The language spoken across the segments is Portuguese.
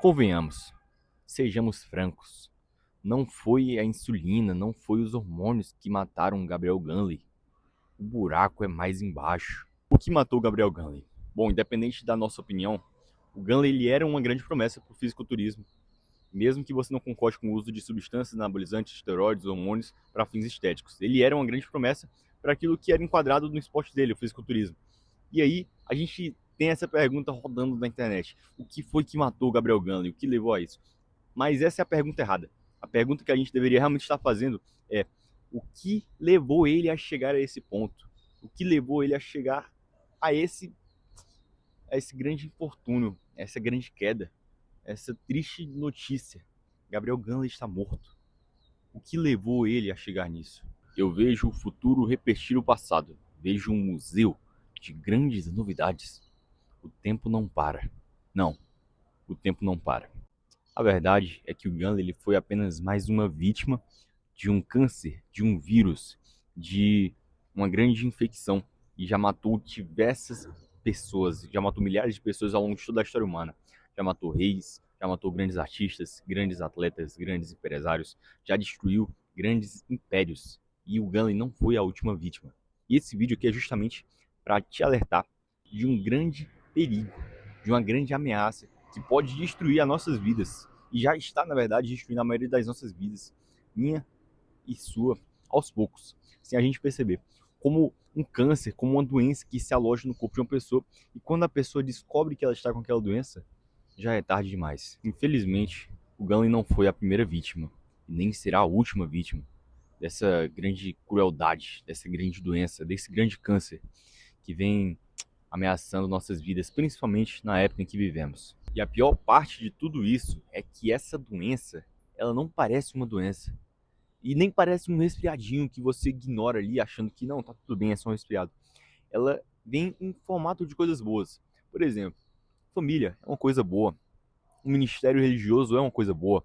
Convenhamos, sejamos francos, não foi a insulina, não foi os hormônios que mataram Gabriel Ganley. O buraco é mais embaixo. O que matou Gabriel Ganley? Bom, independente da nossa opinião, o Ganley ele era uma grande promessa para o fisiculturismo, mesmo que você não concorde com o uso de substâncias anabolizantes, esteroides, hormônios para fins estéticos. Ele era uma grande promessa para aquilo que era enquadrado no esporte dele, o fisiculturismo. E aí, a gente tem essa pergunta rodando na internet. O que foi que matou o Gabriel Ganley? O que levou a isso? Mas essa é a pergunta errada. A pergunta que a gente deveria realmente estar fazendo é: o que levou ele a chegar a esse ponto? O que levou ele a chegar a esse grande infortúnio, essa grande queda, essa triste notícia? Gabriel Ganley está morto. O que levou ele a chegar nisso? Eu vejo o futuro repetir o passado. Vejo um museu de grandes novidades. O tempo não para. Não, o tempo não para. A verdade é que o Ganley ele foi apenas mais uma vítima de um câncer, de um vírus, de uma grande infecção e já matou diversas pessoas, já matou milhares de pessoas ao longo de toda a história humana. Já matou reis, já matou grandes artistas, grandes atletas, grandes empresários, já destruiu grandes impérios. E o Ganley não foi a última vítima. E esse vídeo aqui é justamente para te alertar de um grande perigo, de uma grande ameaça que pode destruir as nossas vidas. E já está, na verdade, destruindo a maioria das nossas vidas. Minha e sua, aos poucos, sem a gente perceber. Como um câncer, como uma doença que se aloja no corpo de uma pessoa. E quando a pessoa descobre que ela está com aquela doença, já é tarde demais. Infelizmente, o Ganley não foi a primeira vítima. E nem será a última vítima dessa grande crueldade, dessa grande doença, desse grande câncer que vem ameaçando nossas vidas, principalmente na época em que vivemos. E a pior parte de tudo isso é que essa doença, ela não parece uma doença. E nem parece um resfriadinho que você ignora ali, achando que não, tá tudo bem, é só um resfriado. Ela vem em formato de coisas boas. Por exemplo, família é uma coisa boa. Um ministério religioso é uma coisa boa.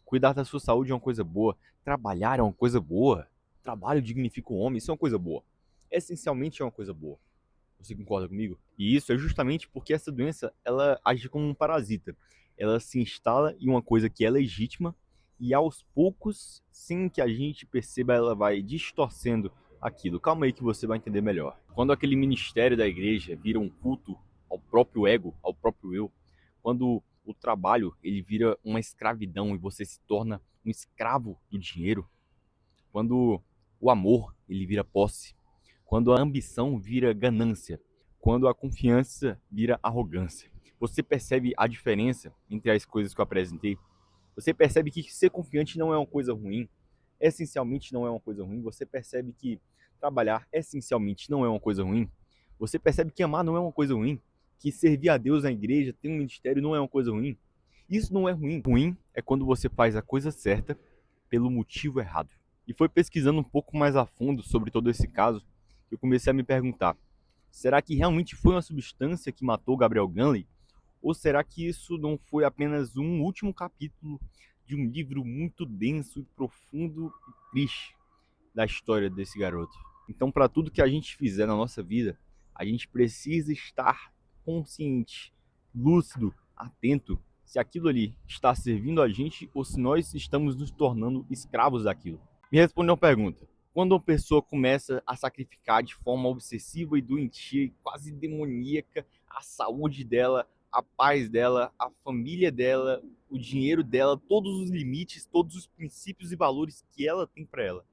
Cuidar da sua saúde é uma coisa boa. Trabalhar é uma coisa boa. Trabalho dignifica o homem, isso é uma coisa boa. Essencialmente é uma coisa boa. Você concorda comigo? E isso é justamente porque essa doença, ela age como um parasita. Ela se instala em uma coisa que é legítima e aos poucos, sem que a gente perceba, ela vai distorcendo aquilo. Calma aí que você vai entender melhor. Quando aquele ministério da igreja vira um culto ao próprio ego, ao próprio eu, quando o trabalho ele vira uma escravidão e você se torna um escravo do dinheiro, quando o amor ele vira posse, quando a ambição vira ganância, quando a confiança vira arrogância. Você percebe a diferença entre as coisas que eu apresentei? Você percebe que ser confiante não é uma coisa ruim, essencialmente não é uma coisa ruim. Você percebe que trabalhar essencialmente não é uma coisa ruim. Você percebe que amar não é uma coisa ruim, que servir a Deus na igreja, ter um ministério não é uma coisa ruim. Isso não é ruim. Ruim é quando você faz a coisa certa pelo motivo errado. E foi pesquisando um pouco mais a fundo sobre todo esse caso que eu comecei a me perguntar: será que realmente foi uma substância que matou Gabriel Ganley? Ou será que isso não foi apenas um último capítulo de um livro muito denso e profundo e triste da história desse garoto? Então, para tudo que a gente fizer na nossa vida, a gente precisa estar consciente, lúcido, atento se aquilo ali está servindo a gente ou se nós estamos nos tornando escravos daquilo. Me responde uma pergunta: quando uma pessoa começa a sacrificar de forma obsessiva e doentia e quase demoníaca a saúde dela, a paz dela, a família dela, o dinheiro dela, todos os limites, todos os princípios e valores que ela tem para ela,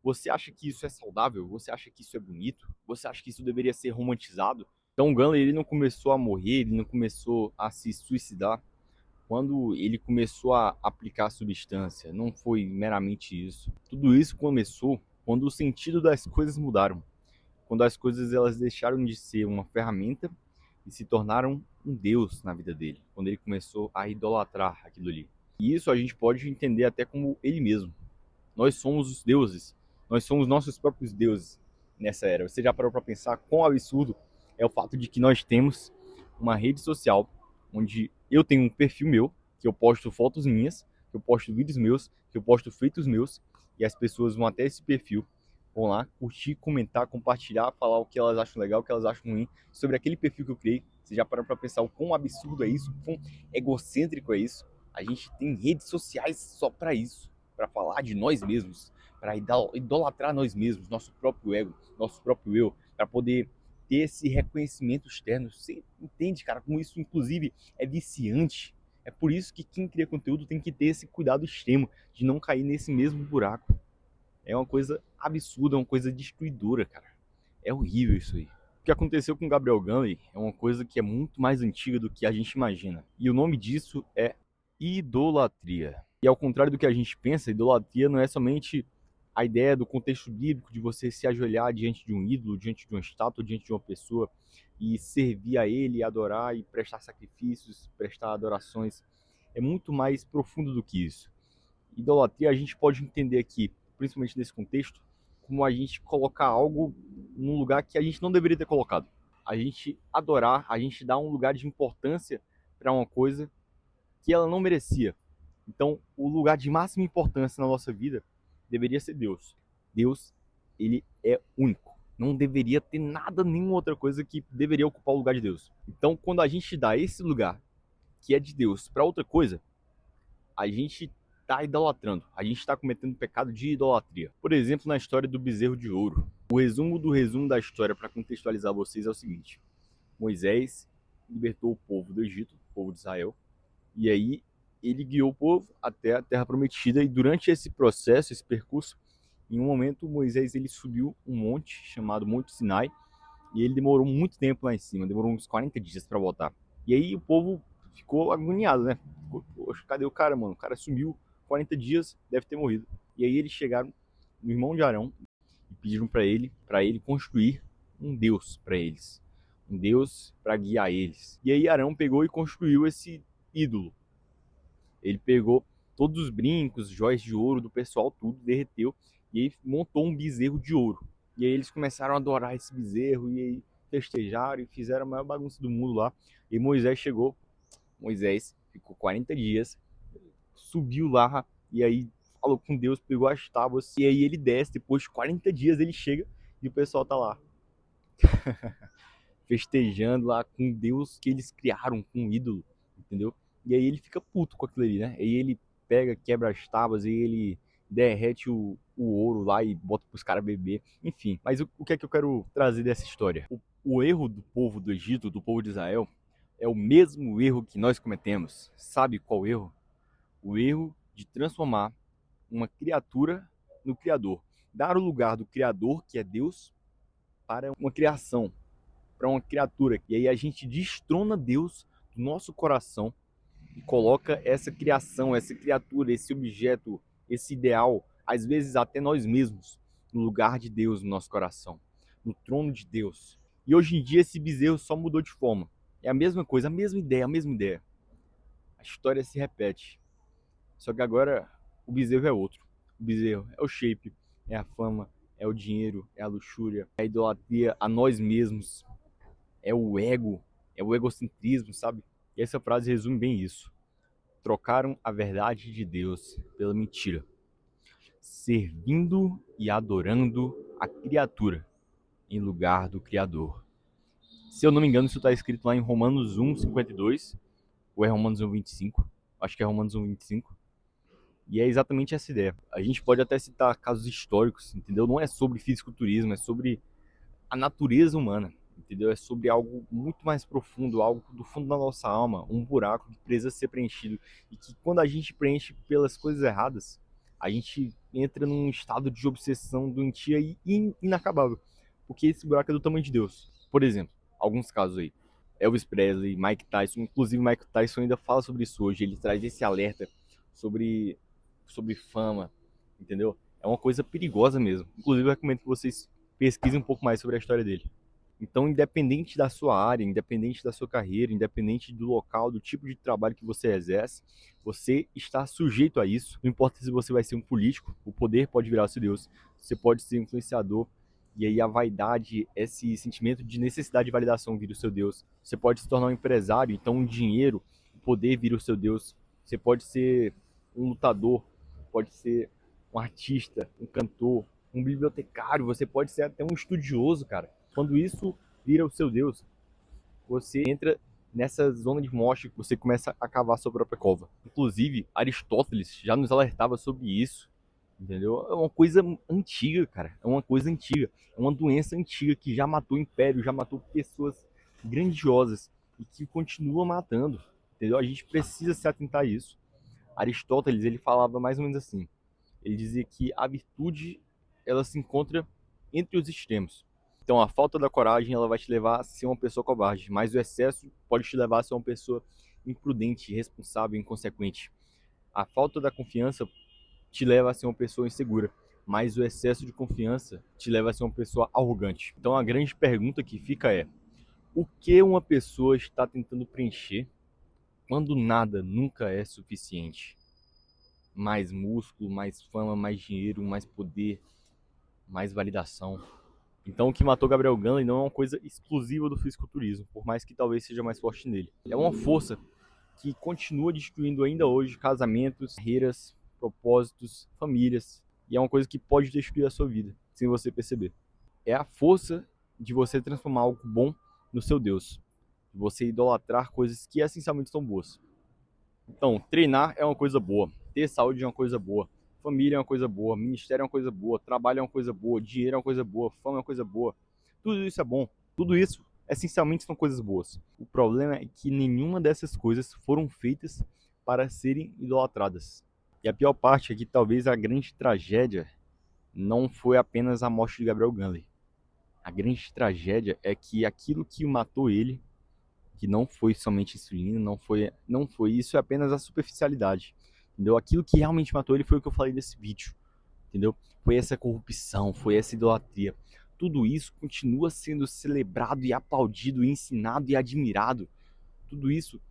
você acha que isso é saudável? Você acha que isso é bonito? Você acha que isso deveria ser romantizado? Então o Gunley ele não começou a morrer, ele não começou a se suicidar quando ele começou a aplicar a substância. Não foi meramente isso. Tudo isso começou quando o sentido das coisas mudaram. Quando as coisas elas deixaram de ser uma ferramenta e se tornaram um deus na vida dele. Quando ele começou a idolatrar aquilo ali. E isso a gente pode entender até como ele mesmo. Nós somos os deuses. Nós somos nossos próprios deuses nessa era. Você já parou para pensar quão absurdo é o fato de que nós temos uma rede social onde eu tenho um perfil meu, que eu posto fotos minhas, que eu posto vídeos meus, que eu posto feitos meus, e as pessoas vão até esse perfil vão lá curtir, comentar, compartilhar, falar o que elas acham legal, o que elas acham ruim sobre aquele perfil que eu criei. Você já parou para pensar o quão absurdo é isso, o quão egocêntrico é isso? A gente tem redes sociais só para isso, para falar de nós mesmos, para idolatrar nós mesmos, nosso próprio ego, nosso próprio eu, para poder ter esse reconhecimento externo. Você entende, cara, como isso inclusive é viciante? É por isso que quem cria conteúdo tem que ter esse cuidado extremo de não cair nesse mesmo buraco. É uma coisa absurda, é uma coisa destruidora, cara. É horrível isso aí. O que aconteceu com o Gabriel Gunley é uma coisa que é muito mais antiga do que a gente imagina. E o nome disso é idolatria. E ao contrário do que a gente pensa, idolatria não é somente a ideia do contexto bíblico de você se ajoelhar diante de um ídolo, diante de uma estátua, diante de uma pessoa e servir a ele, adorar e prestar sacrifícios, prestar adorações. É muito mais profundo do que isso. Idolatria a gente pode entender aqui, principalmente nesse contexto, como a gente colocar algo num lugar que a gente não deveria ter colocado. A gente adorar, a gente dar um lugar de importância para uma coisa que ela não merecia. Então, o lugar de máxima importância na nossa vida deveria ser Deus. Deus, ele é único. Não deveria ter nada, nenhuma outra coisa que deveria ocupar o lugar de Deus. Então, quando a gente dá esse lugar que é de Deus para outra coisa, a gente está idolatrando, a gente está cometendo pecado de idolatria. Por exemplo, na história do bezerro de ouro. O resumo do resumo da história, para contextualizar vocês, é o seguinte: Moisés libertou o povo do Egito, o povo de Israel, e aí ele guiou o povo até a Terra Prometida, e durante esse processo, esse percurso, em um momento Moisés ele subiu um monte chamado Monte Sinai, e ele demorou muito tempo lá em cima, demorou uns 40 dias para voltar. E aí o povo ficou agoniado, né? Poxa, cadê o cara, mano? O cara sumiu 40 dias, deve ter morrido. E aí eles chegaram no irmão de Arão e pediram para ele construir um deus para eles. Um deus para guiar eles. E aí Arão pegou e construiu esse ídolo. Ele pegou todos os brincos, joias de ouro do pessoal, tudo, derreteu, e aí montou um bezerro de ouro. E aí eles começaram a adorar esse bezerro, e aí festejaram e fizeram a maior bagunça do mundo lá. E Moisés chegou, Moisés ficou 40 dias, subiu lá, e aí falou com Deus, pegou as tábuas, e aí ele desce, depois de 40 dias ele chega, e o pessoal tá lá, festejando lá com Deus que eles criaram, com um ídolo, entendeu? E aí ele fica puto com aquilo ali, né? E aí ele pega, quebra as tábuas, e ele derrete o ouro lá e bota pros caras beber. Enfim, mas o que é que eu quero trazer dessa história? O erro do povo do Egito, do povo de Israel, é o mesmo erro que nós cometemos. Sabe qual erro? O erro de transformar uma criatura no Criador. Dar o lugar do Criador, que é Deus, para uma criação, para uma criatura. E aí a gente destrona Deus do nosso coração e coloca essa criação, essa criatura, esse objeto, esse ideal, às vezes até nós mesmos, no lugar de Deus no nosso coração, no trono de Deus. E hoje em dia esse bezerro só mudou de forma. É a mesma coisa, a mesma ideia, a mesma ideia. A história se repete. Só que agora o bezerro é outro. O bezerro é o shape, é a fama, é o dinheiro, é a luxúria, é a idolatria a nós mesmos, é o ego, é o egocentrismo, sabe? E essa frase resume bem isso. Trocaram a verdade de Deus pela mentira, servindo e adorando a criatura em lugar do Criador. Se eu não me engano, isso está escrito lá em Romanos 1:52, ou é Romanos 1:25? Acho que é Romanos 1:25. E é exatamente essa ideia. A gente pode até citar casos históricos, entendeu? Não é sobre fisiculturismo, é sobre a natureza humana, entendeu? É sobre algo muito mais profundo, algo do fundo da nossa alma, um buraco que precisa ser preenchido. E que quando a gente preenche pelas coisas erradas, a gente entra num estado de obsessão doentia e inacabável. Porque esse buraco é do tamanho de Deus. Por exemplo, alguns casos aí. Elvis Presley, Mike Tyson, inclusive Mike Tyson ainda fala sobre isso hoje, ele traz esse alerta sobre fama, entendeu? É uma coisa perigosa mesmo. Inclusive, eu recomendo que vocês pesquisem um pouco mais sobre a história dele. Então, independente da sua área, independente da sua carreira, independente do local, do tipo de trabalho que você exerce, você está sujeito a isso. Não importa se você vai ser um político, o poder pode virar seu Deus. Você pode ser um influenciador, e aí a vaidade, esse sentimento de necessidade de validação vira o seu Deus. Você pode se tornar um empresário, então o dinheiro, o poder vira o seu Deus. Você pode ser um lutador, pode ser um artista, um cantor, um bibliotecário, você pode ser até um estudioso, cara. Quando isso vira o seu Deus, você entra nessa zona de morte que você começa a cavar sua própria cova. Inclusive, Aristóteles já nos alertava sobre isso, entendeu? É uma coisa antiga, cara. É uma coisa antiga. É uma doença antiga que já matou impérios, já matou pessoas grandiosas e que continua matando, entendeu? A gente precisa se atentar a isso. Aristóteles, ele falava mais ou menos assim. Ele dizia que a virtude, ela se encontra entre os extremos. Então, a falta da coragem, ela vai te levar a ser uma pessoa covarde, mas o excesso pode te levar a ser uma pessoa imprudente, irresponsável, inconsequente. A falta da confiança te leva a ser uma pessoa insegura, mas o excesso de confiança te leva a ser uma pessoa arrogante. Então, a grande pergunta que fica é: o que uma pessoa está tentando preencher quando nada nunca é suficiente? Mais músculo, mais fama, mais dinheiro, mais poder, mais validação. Então, o que matou Gabriel Gunley não é uma coisa exclusiva do fisiculturismo, por mais que talvez seja mais forte nele. É uma força que continua destruindo ainda hoje casamentos, carreiras, propósitos, famílias, e é uma coisa que pode destruir a sua vida, sem você perceber. É a força de você transformar algo bom no seu Deus, de você idolatrar coisas que essencialmente são boas. Então, treinar é uma coisa boa, ter saúde é uma coisa boa, família é uma coisa boa, ministério é uma coisa boa, trabalho é uma coisa boa, dinheiro é uma coisa boa, fama é uma coisa boa. Tudo isso é bom. Tudo isso, essencialmente, são coisas boas. O problema é que nenhuma dessas coisas foram feitas para serem idolatradas. E a pior parte é que talvez a grande tragédia não foi apenas a morte de Gabriel Gunley. A grande tragédia é que aquilo que matou ele, que não foi somente insulina, não foi isso, é apenas a superficialidade, entendeu? Aquilo que realmente matou ele foi o que eu falei desse vídeo, entendeu? Foi essa corrupção, foi essa idolatria. Tudo isso continua sendo celebrado e aplaudido, e ensinado e admirado. Tudo isso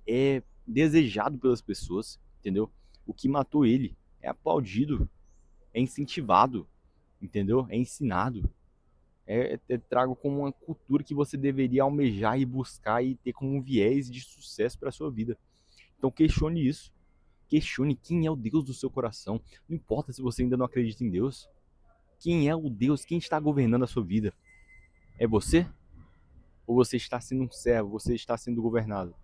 é desejado pelas pessoas, entendeu? O que matou ele é aplaudido, é incentivado, entendeu? É ensinado. É trago como uma cultura que você deveria almejar e buscar e ter como um viés de sucesso para a sua vida. Então questione isso. Questione quem é o Deus do seu coração. Não importa se você ainda não acredita em Deus. Quem é o Deus? Quem está governando a sua vida? É você? Ou você está sendo um servo? Você está sendo governado?